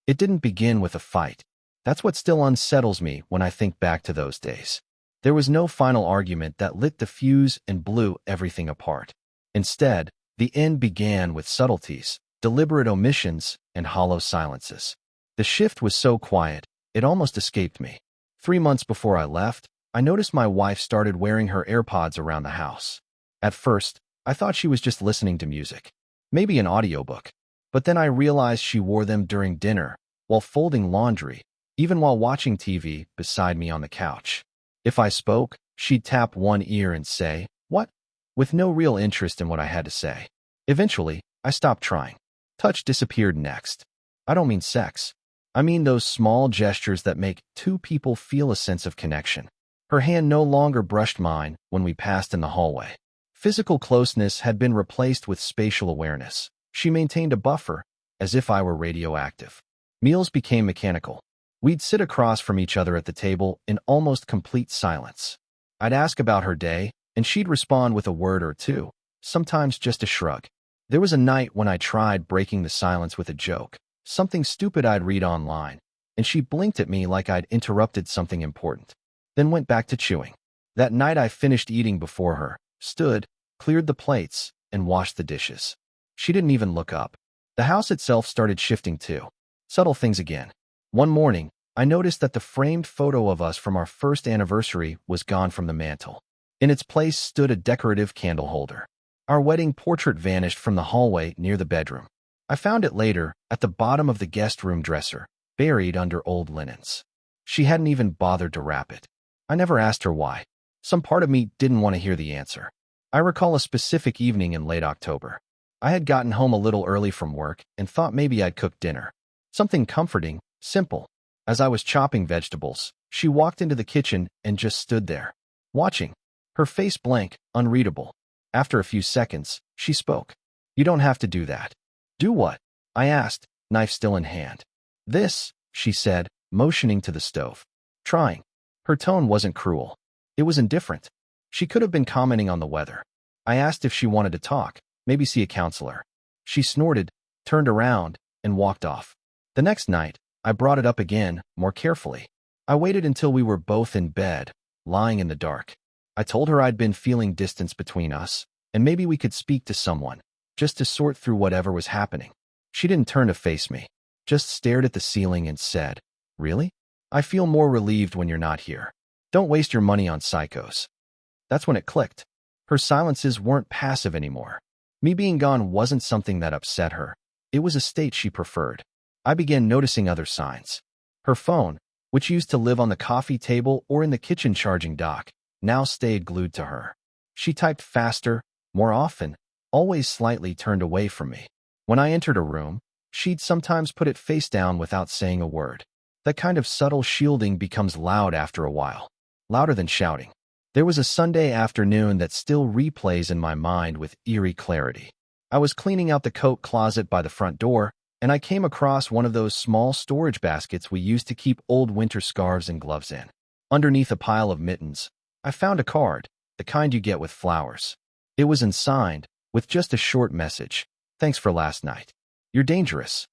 It didn't begin with a fight. That's what still unsettles me when I think back to those days. There was no final argument that lit the fuse and blew everything apart. Instead, the end began with subtleties, deliberate omissions, and hollow silences. The shift was so quiet, it almost escaped me. 3 months before I left, I noticed my wife started wearing her AirPods around the house. At first, I thought she was just listening to music, maybe an audiobook. But then I realized she wore them during dinner, while folding laundry, even while watching TV beside me on the couch. If I spoke, she'd tap one ear and say, "What?" with no real interest in what I had to say. Eventually, I stopped trying. Touch disappeared next. I don't mean sex. I mean those small gestures that make two people feel a sense of connection. Her hand no longer brushed mine when we passed in the hallway. Physical closeness had been replaced with spatial awareness. She maintained a buffer, as if I were radioactive. Meals became mechanical. We'd sit across from each other at the table in almost complete silence. I'd ask about her day, and she'd respond with a word or two, sometimes just a shrug. There was a night when I tried breaking the silence with a joke, something stupid I'd read online, and she blinked at me like I'd interrupted something important, then went back to chewing. That night I finished eating before her, stood, cleared the plates, and washed the dishes. She didn't even look up. The house itself started shifting too. Subtle things again. One morning, I noticed that the framed photo of us from our first anniversary was gone from the mantel. In its place stood a decorative candle holder. Our wedding portrait vanished from the hallway near the bedroom. I found it later at the bottom of the guest room dresser, buried under old linens. She hadn't even bothered to wrap it. I never asked her why. Some part of me didn't want to hear the answer. I recall a specific evening in late October. I had gotten home a little early from work and thought maybe I'd cook dinner. Something comforting, simple. As I was chopping vegetables, she walked into the kitchen and just stood there, watching. Her face blank, unreadable. After a few seconds, she spoke. "You don't have to do that." "Do what?" I asked, knife still in hand. "This," she said, motioning to the stove. Trying. Her tone wasn't cruel. It was indifferent. She could have been commenting on the weather. I asked if she wanted to talk, maybe see a counselor. She snorted, turned around, and walked off. The next night, I brought it up again, more carefully. I waited until we were both in bed, lying in the dark. I told her I'd been feeling distance between us, and maybe we could speak to someone, just to sort through whatever was happening. She didn't turn to face me, just stared at the ceiling and said, "Really? I feel more relieved when you're not here. Don't waste your money on psychos." That's when it clicked. Her silences weren't passive anymore. Me being gone wasn't something that upset her. It was a state she preferred. I began noticing other signs. Her phone, which used to live on the coffee table or in the kitchen charging dock, now stayed glued to her. She typed faster, more often, always slightly turned away from me. When I entered a room, she'd sometimes put it face down without saying a word. That kind of subtle shielding becomes loud after a while. Louder than shouting. There was a Sunday afternoon that still replays in my mind with eerie clarity. I was cleaning out the coat closet by the front door, and I came across one of those small storage baskets we used to keep old winter scarves and gloves in. Underneath a pile of mittens, I found a card, the kind you get with flowers. It was unsigned, with just a short message. "Thanks for last night. You're dangerous."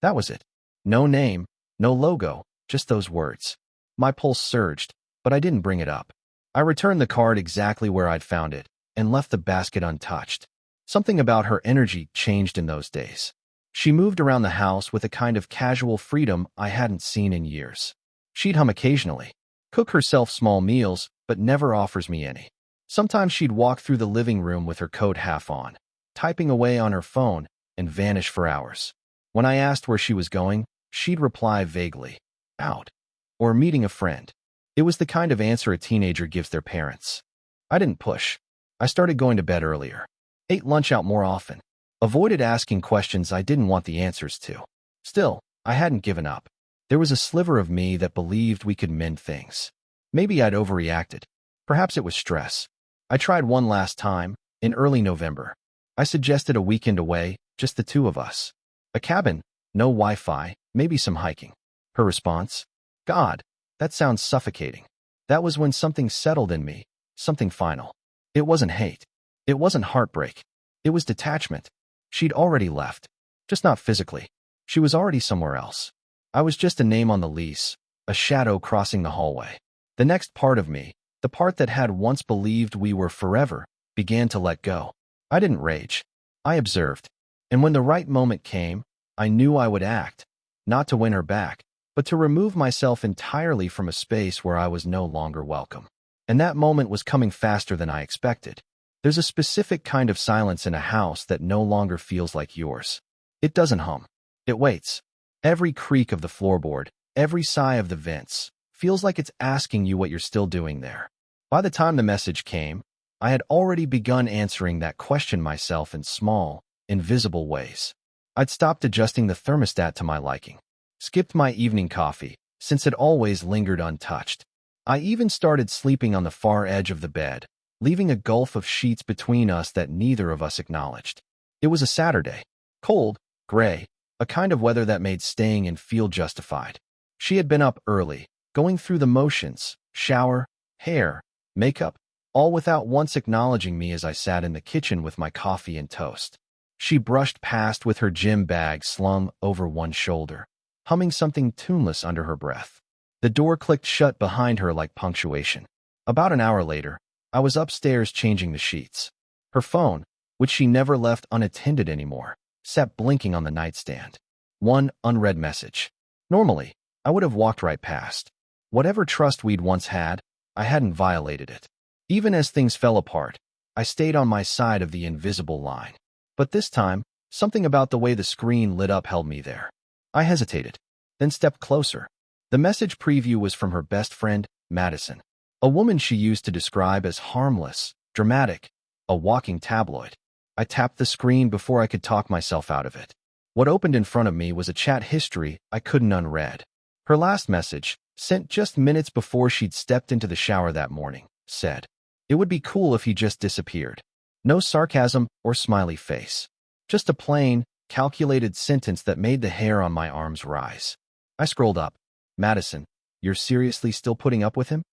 That was it. No name, no logo, just those words. My pulse surged, but I didn't bring it up. I returned the card exactly where I'd found it, and left the basket untouched. Something about her energy changed in those days. She moved around the house with a kind of casual freedom I hadn't seen in years. She'd hum occasionally, cook herself small meals, but never offers me any. Sometimes she'd walk through the living room with her coat half on, typing away on her phone, and vanish for hours. When I asked where she was going, she'd reply vaguely, "Out," or "meeting a friend." It was the kind of answer a teenager gives their parents. I didn't push. I started going to bed earlier, ate lunch out more often, avoided asking questions I didn't want the answers to. Still, I hadn't given up. There was a sliver of me that believed we could mend things. Maybe I'd overreacted. Perhaps it was stress. I tried one last time, in early November. I suggested a weekend away, just the two of us. A cabin, no Wi-Fi, maybe some hiking. Her response? "God, that sounds suffocating." That was when something settled in me, something final. It wasn't hate. It wasn't heartbreak. It was detachment. She'd already left, just not physically. She was already somewhere else. I was just a name on the lease, a shadow crossing the hallway. The next part of me, the part that had once believed we were forever, began to let go. I didn't rage. I observed. And when the right moment came, I knew I would act, not to win her back, but to remove myself entirely from a space where I was no longer welcome. And that moment was coming faster than I expected. There's a specific kind of silence in a house that no longer feels like yours. It doesn't hum. It waits. Every creak of the floorboard, every sigh of the vents, feels like it's asking you what you're still doing there. By the time the message came, I had already begun answering that question myself in small, invisible ways. I'd stopped adjusting the thermostat to my liking, skipped my evening coffee, since it always lingered untouched. I even started sleeping on the far edge of the bed, leaving a gulf of sheets between us that neither of us acknowledged. It was a Saturday. Cold, gray, a kind of weather that made staying in feel justified. She had been up early, going through the motions, shower, hair, makeup, all without once acknowledging me as I sat in the kitchen with my coffee and toast. She brushed past with her gym bag slung over one shoulder, humming something tuneless under her breath. The door clicked shut behind her like punctuation. About an hour later, I was upstairs changing the sheets. Her phone, which she never left unattended anymore, sat blinking on the nightstand. One unread message. Normally, I would have walked right past. Whatever trust we'd once had, I hadn't violated it. Even as things fell apart, I stayed on my side of the invisible line. But this time, something about the way the screen lit up held me there. I hesitated, then stepped closer. The message preview was from her best friend, Madison, a woman she used to describe as harmless, dramatic, a walking tabloid. I tapped the screen before I could talk myself out of it. What opened in front of me was a chat history I couldn't unread. Her last message, sent just minutes before she'd stepped into the shower that morning, said, "It would be cool if he just disappeared." No sarcasm or smiley face. Just a plain, calculated sentence that made the hair on my arms rise. I scrolled up. "Madison, you're seriously still putting up with him?"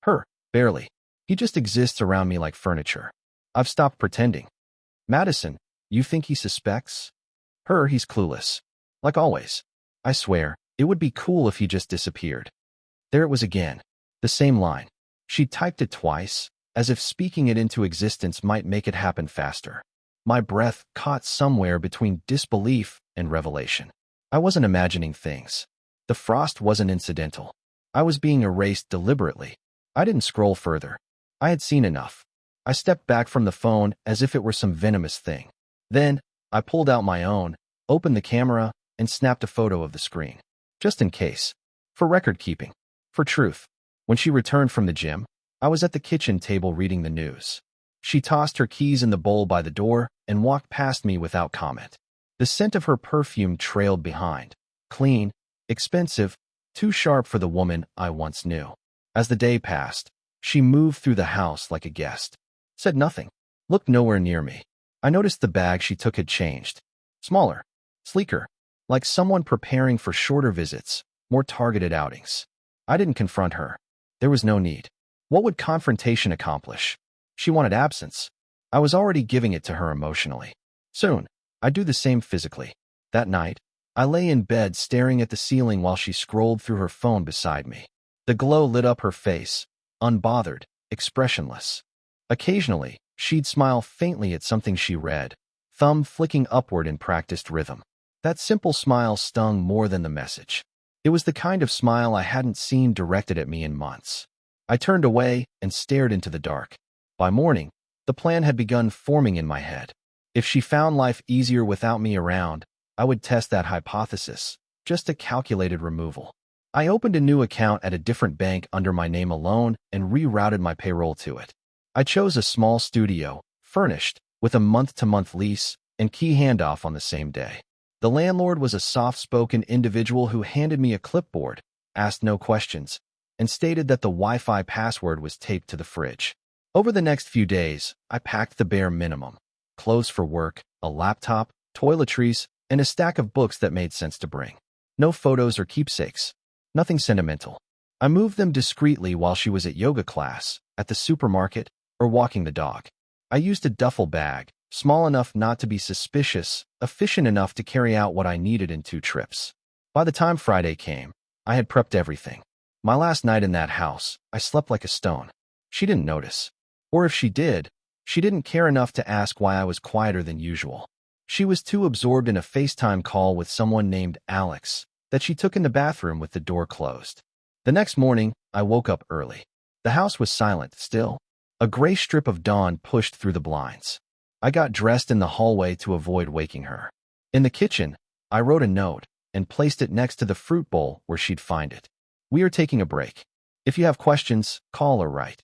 Her, barely. "He just exists around me like furniture. I've stopped pretending." "Madison, you think he suspects?" Her, "He's clueless. Like always. I swear, it would be cool if he just disappeared." There it was again. The same line. She typed it twice, as if speaking it into existence might make it happen faster. My breath caught somewhere between disbelief and revelation. I wasn't imagining things. The frost wasn't incidental. I was being erased deliberately. I didn't scroll further. I had seen enough. I stepped back from the phone as if it were some venomous thing. Then, I pulled out my own, opened the camera, and snapped a photo of the screen. Just in case. For record keeping. For truth. When she returned from the gym, I was at the kitchen table reading the news. She tossed her keys in the bowl by the door and walked past me without comment. The scent of her perfume trailed behind. Clean, expensive, too sharp for the woman I once knew. As the day passed, she moved through the house like a guest. Said nothing. Looked nowhere near me. I noticed the bag she took had changed. Smaller. Sleeker. Like someone preparing for shorter visits, more targeted outings. I didn't confront her. There was no need. What would confrontation accomplish? She wanted absence. I was already giving it to her emotionally. Soon, I'd do the same physically. That night, I lay in bed staring at the ceiling while she scrolled through her phone beside me. The glow lit up her face, unbothered, expressionless. Occasionally, she'd smile faintly at something she read, thumb flicking upward in practiced rhythm. That simple smile stung more than the message. It was the kind of smile I hadn't seen directed at me in months. I turned away and stared into the dark. By morning, the plan had begun forming in my head. If she found life easier without me around, I would test that hypothesis, just a calculated removal. I opened a new account at a different bank under my name alone and rerouted my payroll to it. I chose a small studio, furnished, with a month-to-month lease and key handoff on the same day. The landlord was a soft-spoken individual who handed me a clipboard, asked no questions, and stated that the Wi-Fi password was taped to the fridge. Over the next few days, I packed the bare minimum. Clothes for work, a laptop, toiletries, and a stack of books that made sense to bring. No photos or keepsakes. Nothing sentimental. I moved them discreetly while she was at yoga class, at the supermarket, or walking the dog. I used a duffel bag, small enough not to be suspicious, efficient enough to carry out what I needed in 2 trips. By the time Friday came, I had prepped everything. My last night in that house, I slept like a stone. She didn't notice. Or if she did, she didn't care enough to ask why I was quieter than usual. She was too absorbed in a FaceTime call with someone named Alex that she took in the bathroom with the door closed. The next morning, I woke up early. The house was silent still. A gray strip of dawn pushed through the blinds. I got dressed in the hallway to avoid waking her. In the kitchen, I wrote a note and placed it next to the fruit bowl where she'd find it. We are taking a break. If you have questions, call or write.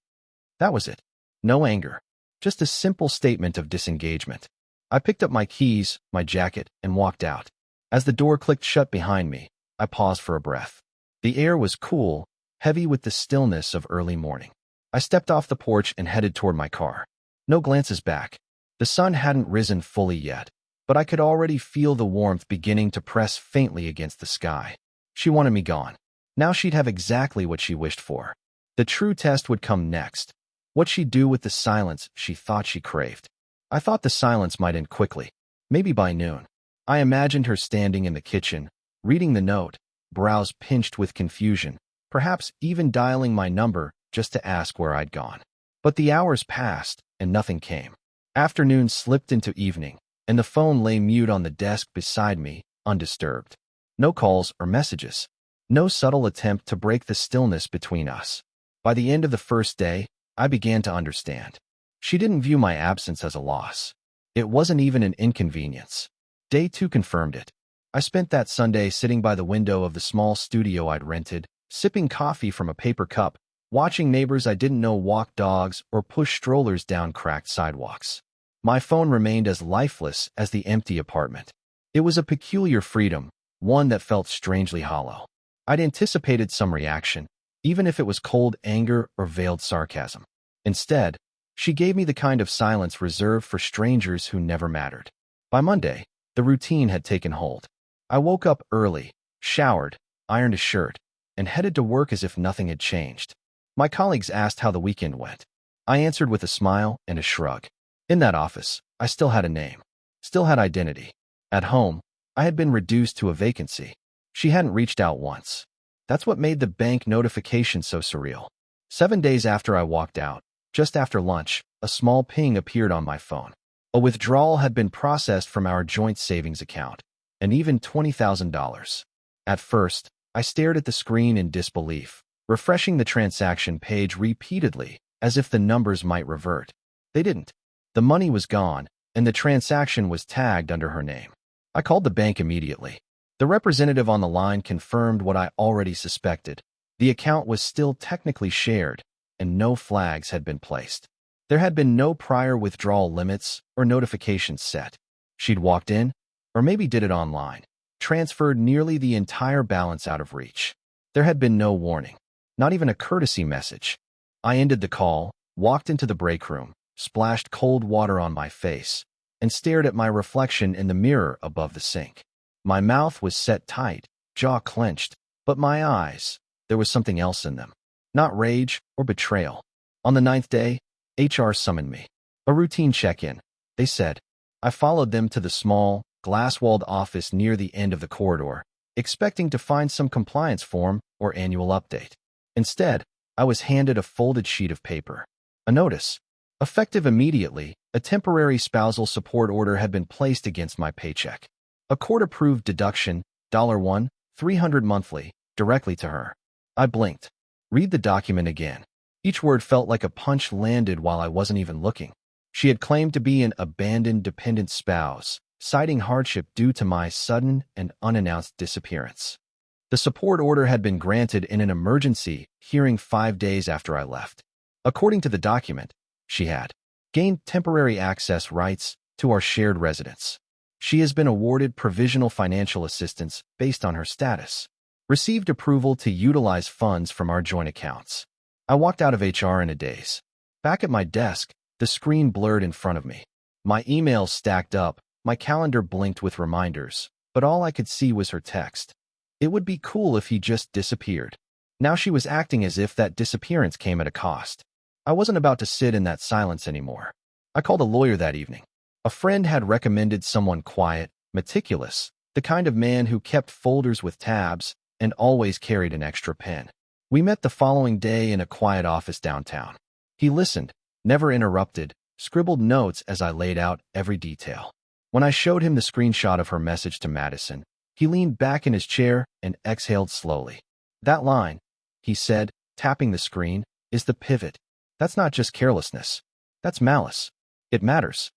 That was it. No anger. Just a simple statement of disengagement. I picked up my keys, my jacket, and walked out. As the door clicked shut behind me, I paused for a breath. The air was cool, heavy with the stillness of early morning. I stepped off the porch and headed toward my car. No glances back. The sun hadn't risen fully yet, but I could already feel the warmth beginning to press faintly against the sky. She wanted me gone. Now she'd have exactly what she wished for. The true test would come next. What she'd do with the silence she thought she craved. I thought the silence might end quickly, maybe by noon. I imagined her standing in the kitchen, reading the note, brows pinched with confusion, perhaps even dialing my number just to ask where I'd gone. But the hours passed, and nothing came. Afternoon slipped into evening, and the phone lay mute on the desk beside me, undisturbed. No calls or messages. No subtle attempt to break the stillness between us. By the end of the first day, I began to understand. She didn't view my absence as a loss. It wasn't even an inconvenience. Day 2 confirmed it. I spent that Sunday sitting by the window of the small studio I'd rented, sipping coffee from a paper cup, watching neighbors I didn't know walk dogs or push strollers down cracked sidewalks. My phone remained as lifeless as the empty apartment. It was a peculiar freedom, one that felt strangely hollow. I'd anticipated some reaction, even if it was cold anger or veiled sarcasm. Instead, she gave me the kind of silence reserved for strangers who never mattered. By Monday, the routine had taken hold. I woke up early, showered, ironed a shirt, and headed to work as if nothing had changed. My colleagues asked how the weekend went. I answered with a smile and a shrug. In that office, I still had a name, still had identity. At home, I had been reduced to a vacancy. She hadn't reached out once. That's what made the bank notification so surreal. 7 days after I walked out, just after lunch, a small ping appeared on my phone. A withdrawal had been processed from our joint savings account, and even $20,000. At first, I stared at the screen in disbelief, refreshing the transaction page repeatedly, as if the numbers might revert. They didn't. The money was gone, and the transaction was tagged under her name. I called the bank immediately. The representative on the line confirmed what I already suspected. The account was still technically shared, and no flags had been placed. There had been no prior withdrawal limits or notifications set. She'd walked in, or maybe did it online, transferred nearly the entire balance out of reach. There had been no warning, not even a courtesy message. I ended the call, walked into the break room, splashed cold water on my face, and stared at my reflection in the mirror above the sink. My mouth was set tight, jaw clenched, but my eyes, there was something else in them. Not rage or betrayal. On the 9th day, HR summoned me. A routine check-in, they said. I followed them to the small, glass-walled office near the end of the corridor, expecting to find some compliance form or annual update. Instead, I was handed a folded sheet of paper. A notice. Effective immediately, a temporary spousal support order had been placed against my paycheck. A court-approved deduction, $1, $300 monthly, directly to her. I blinked. Read the document again. Each word felt like a punch landed while I wasn't even looking. She had claimed to be an abandoned dependent spouse, citing hardship due to my sudden and unannounced disappearance. The support order had been granted in an emergency hearing 5 days after I left. According to the document, she had gained temporary access rights to our shared residence. She has been awarded provisional financial assistance based on her status, received approval to utilize funds from our joint accounts. I walked out of HR in a daze. Back at my desk, the screen blurred in front of me. My emails stacked up, my calendar blinked with reminders, but all I could see was her text. It would be cool if he just disappeared. Now she was acting as if that disappearance came at a cost. I wasn't about to sit in that silence anymore. I called a lawyer that evening. A friend had recommended someone quiet, meticulous, the kind of man who kept folders with tabs and always carried an extra pen. We met the following day in a quiet office downtown. He listened, never interrupted, scribbled notes as I laid out every detail. When I showed him the screenshot of her message to Madison, he leaned back in his chair and exhaled slowly. "That line," he said, tapping the screen, "is the pivot. That's not just carelessness. That's malice. It matters."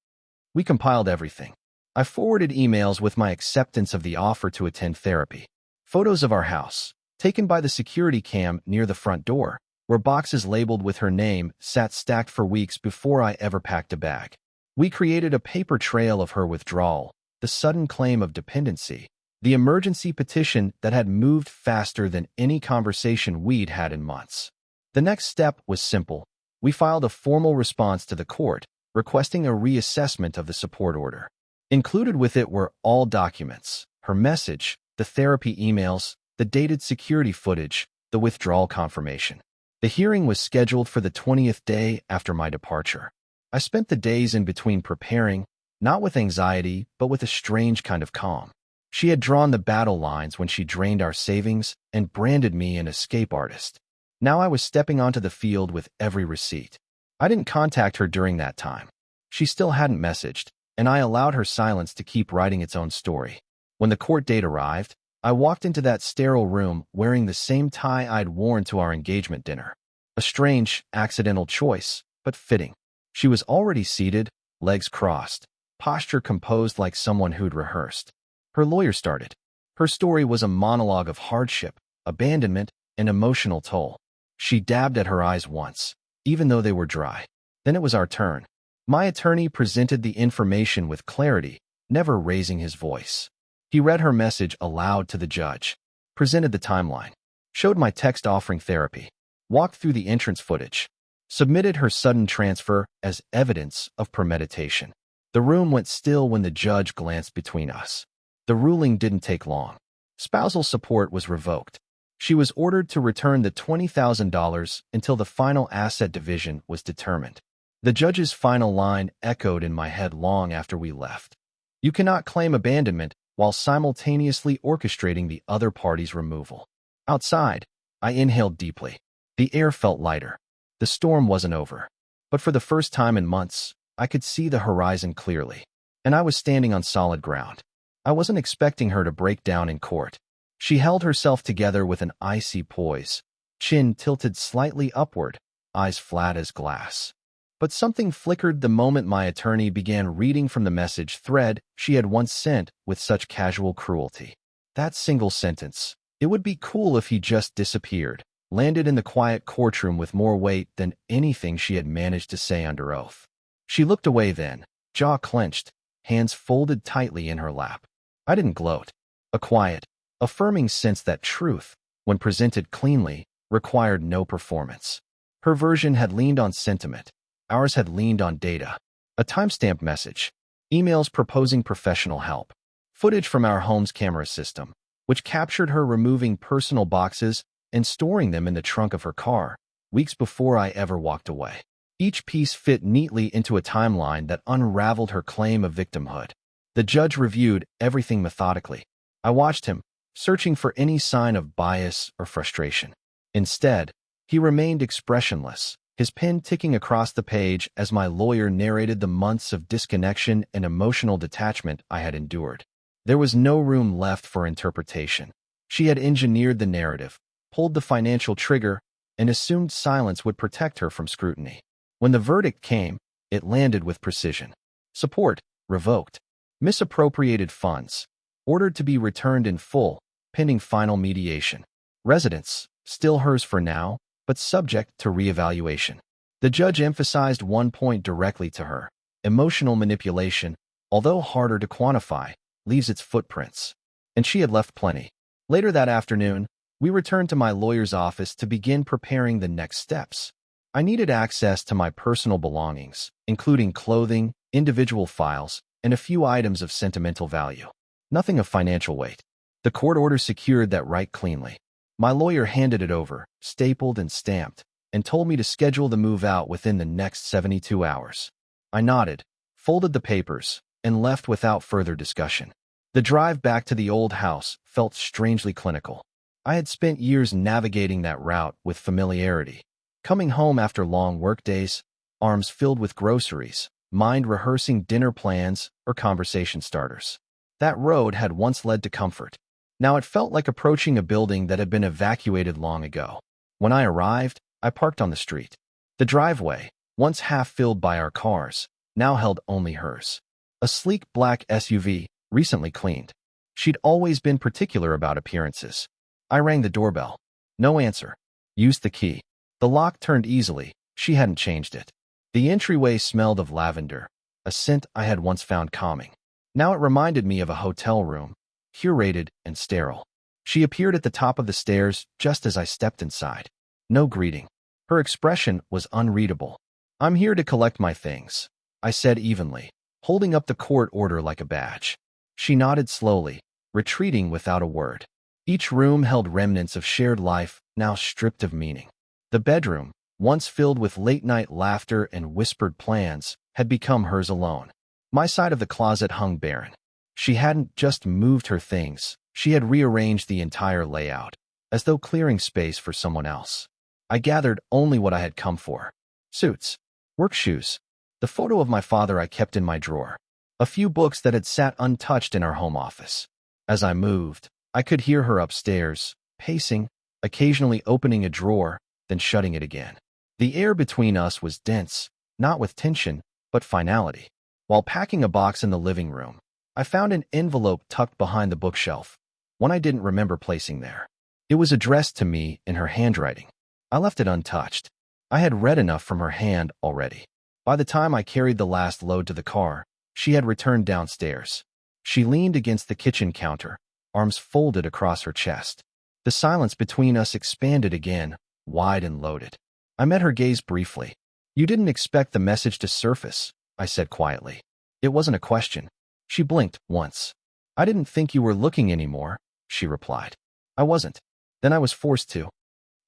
We compiled everything. I forwarded emails with my acceptance of the offer to attend therapy. Photos of our house, taken by the security cam near the front door, where boxes labeled with her name sat stacked for weeks before I ever packed a bag. We created a paper trail of her withdrawal, the sudden claim of dependency, the emergency petition that had moved faster than any conversation we'd had in months. The next step was simple. We filed a formal response to the court, requesting a reassessment of the support order. Included with it were all documents: her message, the therapy emails, the dated security footage, the withdrawal confirmation. The hearing was scheduled for the 20th day after my departure. I spent the days in between preparing, not with anxiety, but with a strange kind of calm. She had drawn the battle lines when she drained our savings and branded me an escape artist. Now I was stepping onto the field with every receipt. I didn't contact her during that time. She still hadn't messaged, and I allowed her silence to keep writing its own story. When the court date arrived, I walked into that sterile room wearing the same tie I'd worn to our engagement dinner. A strange, accidental choice, but fitting. She was already seated, legs crossed, posture composed like someone who'd rehearsed. Her lawyer started. Her story was a monologue of hardship, abandonment, and emotional toll. She dabbed at her eyes once, even though they were dry. Then it was our turn. My attorney presented the information with clarity, never raising his voice. He read her message aloud to the judge, presented the timeline, showed my text offering therapy, walked through the entrance footage, submitted her sudden transfer as evidence of premeditation. The room went still when the judge glanced between us. The ruling didn't take long. Spousal support was revoked. She was ordered to return the $20,000 until the final asset division was determined. The judge's final line echoed in my head long after we left. "You cannot claim abandonment while simultaneously orchestrating the other party's removal." Outside, I inhaled deeply. The air felt lighter. The storm wasn't over. But for the first time in months, I could see the horizon clearly. And I was standing on solid ground. I wasn't expecting her to break down in court. She held herself together with an icy poise, chin tilted slightly upward, eyes flat as glass. But something flickered the moment my attorney began reading from the message thread she had once sent with such casual cruelty. That single sentence, "It would be cool if he just disappeared," landed in the quiet courtroom with more weight than anything she had managed to say under oath. She looked away then, jaw clenched, hands folded tightly in her lap. I didn't gloat. A quiet, affirming sense that truth, when presented cleanly, required no performance. Her version had leaned on sentiment. Ours had leaned on data. A timestamped message, emails proposing professional help, footage from our home's camera system, which captured her removing personal boxes and storing them in the trunk of her car, weeks before I ever walked away. Each piece fit neatly into a timeline that unraveled her claim of victimhood. The judge reviewed everything methodically. I watched him, searching for any sign of bias or frustration. Instead, he remained expressionless, his pen ticking across the page as my lawyer narrated the months of disconnection and emotional detachment I had endured. There was no room left for interpretation. She had engineered the narrative, pulled the financial trigger, and assumed silence would protect her from scrutiny. When the verdict came, it landed with precision. Support, revoked. Misappropriated funds, ordered to be returned in full, pending final mediation. Residence, still hers for now, but subject to reevaluation. The judge emphasized one point directly to her: emotional manipulation, although harder to quantify, leaves its footprints. And she had left plenty. Later that afternoon, we returned to my lawyer's office to begin preparing the next steps. I needed access to my personal belongings, including clothing, individual files, and a few items of sentimental value. Nothing of financial weight. The court order secured that right cleanly. My lawyer handed it over, stapled and stamped, and told me to schedule the move out within the next 72 hours. I nodded, folded the papers, and left without further discussion. The drive back to the old house felt strangely clinical. I had spent years navigating that route with familiarity. Coming home after long workdays, arms filled with groceries, mind rehearsing dinner plans or conversation starters. That road had once led to comfort. Now it felt like approaching a building that had been evacuated long ago. When I arrived, I parked on the street. The driveway, once half filled by our cars, now held only hers. A sleek black SUV, recently cleaned. She'd always been particular about appearances. I rang the doorbell. No answer. Used the key. The lock turned easily. She hadn't changed it. The entryway smelled of lavender, a scent I had once found calming. Now it reminded me of a hotel room, curated and sterile. She appeared at the top of the stairs just as I stepped inside. No greeting. Her expression was unreadable. "I'm here to collect my things," I said evenly, holding up the court order like a badge. She nodded slowly, retreating without a word. Each room held remnants of shared life, now stripped of meaning. The bedroom, once filled with late-night laughter and whispered plans, had become hers alone. My side of the closet hung barren. She hadn't just moved her things, she had rearranged the entire layout, as though clearing space for someone else. I gathered only what I had come for. Suits, work shoes, the photo of my father I kept in my drawer, a few books that had sat untouched in our home office. As I moved, I could hear her upstairs, pacing, occasionally opening a drawer, then shutting it again. The air between us was dense, not with tension, but finality. While packing a box in the living room, I found an envelope tucked behind the bookshelf, one I didn't remember placing there. It was addressed to me in her handwriting. I left it untouched. I had read enough from her hand already. By the time I carried the last load to the car, she had returned downstairs. She leaned against the kitchen counter, arms folded across her chest. The silence between us expanded again, wide and loaded. I met her gaze briefly. "You didn't expect the message to surface," I said quietly. It wasn't a question. She blinked once. "I didn't think you were looking anymore," she replied. "I wasn't. Then I was forced to."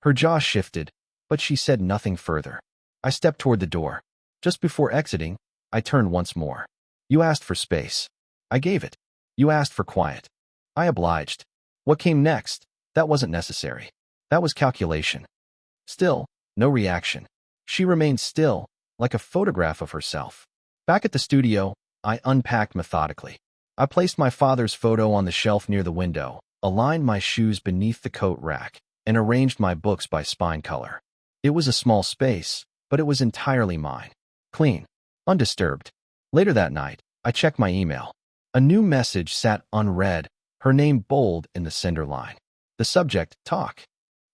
Her jaw shifted, but she said nothing further. I stepped toward the door. Just before exiting, I turned once more. "You asked for space. I gave it. You asked for quiet. I obliged. What came next? That wasn't necessary. That was calculation." Still, no reaction. She remained still, like a photograph of herself. Back at the studio, I unpacked methodically. I placed my father's photo on the shelf near the window, aligned my shoes beneath the coat rack, and arranged my books by spine color. It was a small space, but it was entirely mine. Clean. Undisturbed. Later that night, I checked my email. A new message sat unread, her name bold in the sender line. The subject, talk.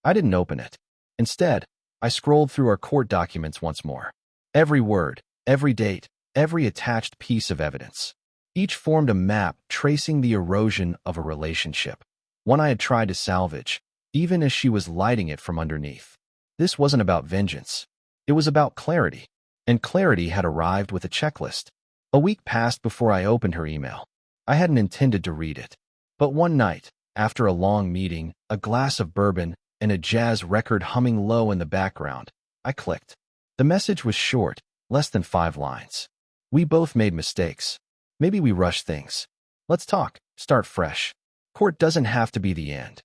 I didn't open it. Instead, I scrolled through our court documents once more. Every word, every date, every attached piece of evidence. Each formed a map tracing the erosion of a relationship, one I had tried to salvage, even as she was lighting it from underneath. This wasn't about vengeance. It was about clarity, and clarity had arrived with a checklist. A week passed before I opened her email. I hadn't intended to read it. But one night, after a long meeting, a glass of bourbon, and a jazz record humming low in the background, I clicked. The message was short, less than 5 lines. "We both made mistakes. Maybe we rushed things. Let's talk, start fresh. Court doesn't have to be the end."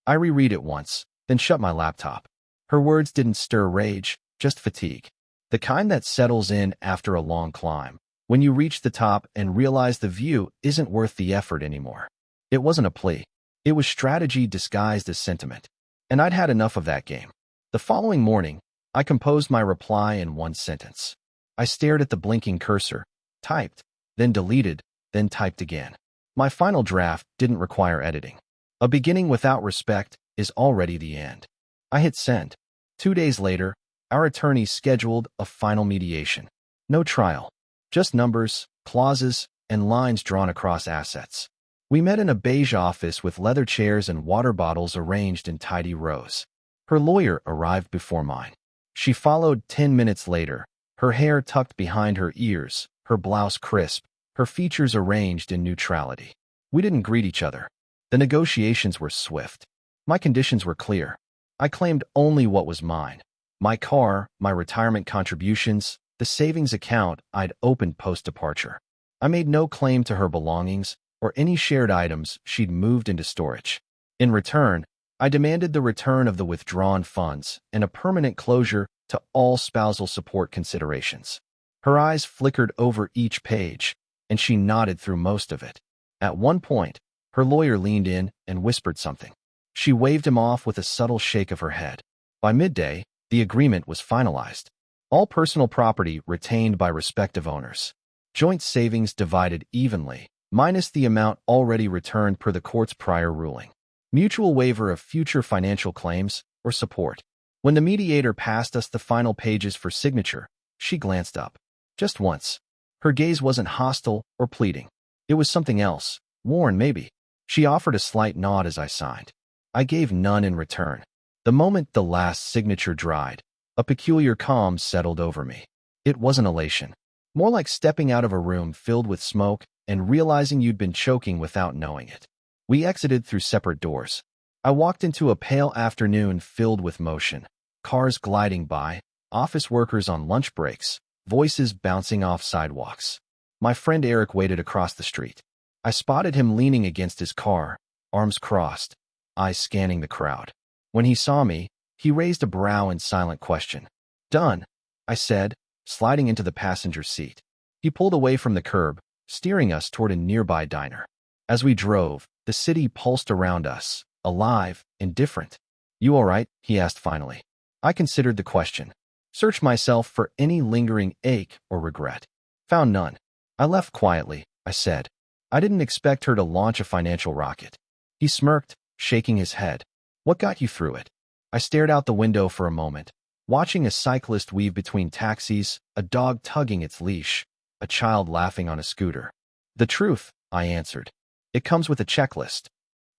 I reread it once, then shut my laptop. Her words didn't stir rage, just fatigue. The kind that settles in after a long climb, when you reach the top and realize the view isn't worth the effort anymore. It wasn't a plea. It was strategy disguised as sentiment. And I'd had enough of that game. The following morning, I composed my reply in one sentence. I stared at the blinking cursor, typed, then deleted, then typed again. My final draft didn't require editing. A beginning without respect is already the end. I hit send. 2 days later, our attorneys scheduled a final mediation. No trial, just numbers, clauses, and lines drawn across assets. We met in a beige office with leather chairs and water bottles arranged in tidy rows. Her lawyer arrived before mine. She followed 10 minutes later, her hair tucked behind her ears, her blouse crisp, her features arranged in neutrality. We didn't greet each other. The negotiations were swift. My conditions were clear. I claimed only what was mine. My car, my retirement contributions, the savings account I'd opened post-departure. I made no claim to her belongings or any shared items she'd moved into storage. In return, I demanded the return of the withdrawn funds and a permanent closure to all spousal support considerations. Her eyes flickered over each page, and she nodded through most of it. At one point, her lawyer leaned in and whispered something. She waved him off with a subtle shake of her head. By midday, the agreement was finalized. All personal property retained by respective owners. Joint savings divided evenly, minus the amount already returned per the court's prior ruling. Mutual waiver of future financial claims or support. When the mediator passed us the final pages for signature, she glanced up. Just once. Her gaze wasn't hostile or pleading. It was something else, worn maybe. She offered a slight nod as I signed. I gave none in return. The moment the last signature dried, a peculiar calm settled over me. It wasn't elation. More like stepping out of a room filled with smoke and realizing you'd been choking without knowing it. We exited through separate doors. I walked into a pale afternoon filled with motion. Cars gliding by, office workers on lunch breaks, voices bouncing off sidewalks. My friend Eric waited across the street. I spotted him leaning against his car, arms crossed, eyes scanning the crowd. When he saw me, he raised a brow in silent question. "Done," I said, sliding into the passenger seat. He pulled away from the curb, steering us toward a nearby diner. As we drove, the city pulsed around us, alive, indifferent. "You all right?" he asked finally. I considered the question. Searched myself for any lingering ache or regret. Found none. I left quietly, I said. I didn't expect her to launch a financial rocket. He smirked, shaking his head. "What got you through it?" I stared out the window for a moment, watching a cyclist weave between taxis, a dog tugging its leash, a child laughing on a scooter. "The truth," I answered. "It comes with a checklist."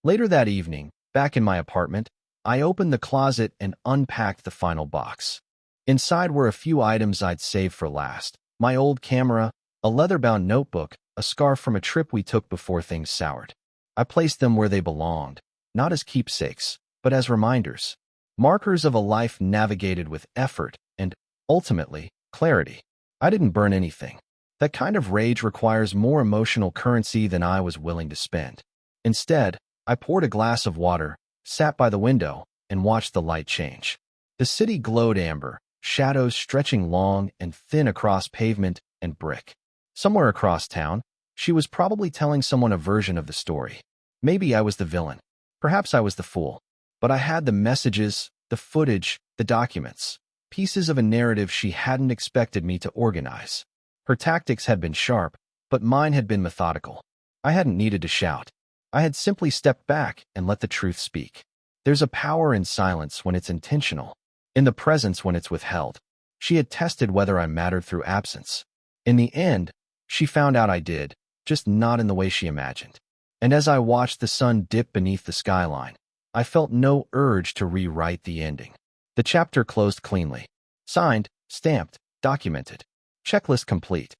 Later that evening, back in my apartment, I opened the closet and unpacked the final box. Inside were a few items I'd saved for last. My old camera, a leather-bound notebook, a scarf from a trip we took before things soured. I placed them where they belonged, not as keepsakes, but as reminders. Markers of a life navigated with effort and, ultimately, clarity. I didn't burn anything. That kind of rage requires more emotional currency than I was willing to spend. Instead, I poured a glass of water, sat by the window, and watched the light change. The city glowed amber, shadows stretching long and thin across pavement and brick. Somewhere across town, she was probably telling someone a version of the story. Maybe I was the villain. Perhaps I was the fool. But I had the messages, the footage, the documents, pieces of a narrative she hadn't expected me to organize. Her tactics had been sharp, but mine had been methodical. I hadn't needed to shout. I had simply stepped back and let the truth speak. There's a power in silence when it's intentional, in the presence when it's withheld. She had tested whether I mattered through absence. In the end, she found out I did, just not in the way she imagined. And as I watched the sun dip beneath the skyline, I felt no urge to rewrite the ending. The chapter closed cleanly. Signed, stamped, documented. Checklist complete.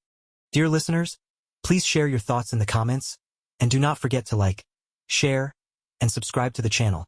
Dear listeners, please share your thoughts in the comments, and do not forget to like, share, and subscribe to the channel.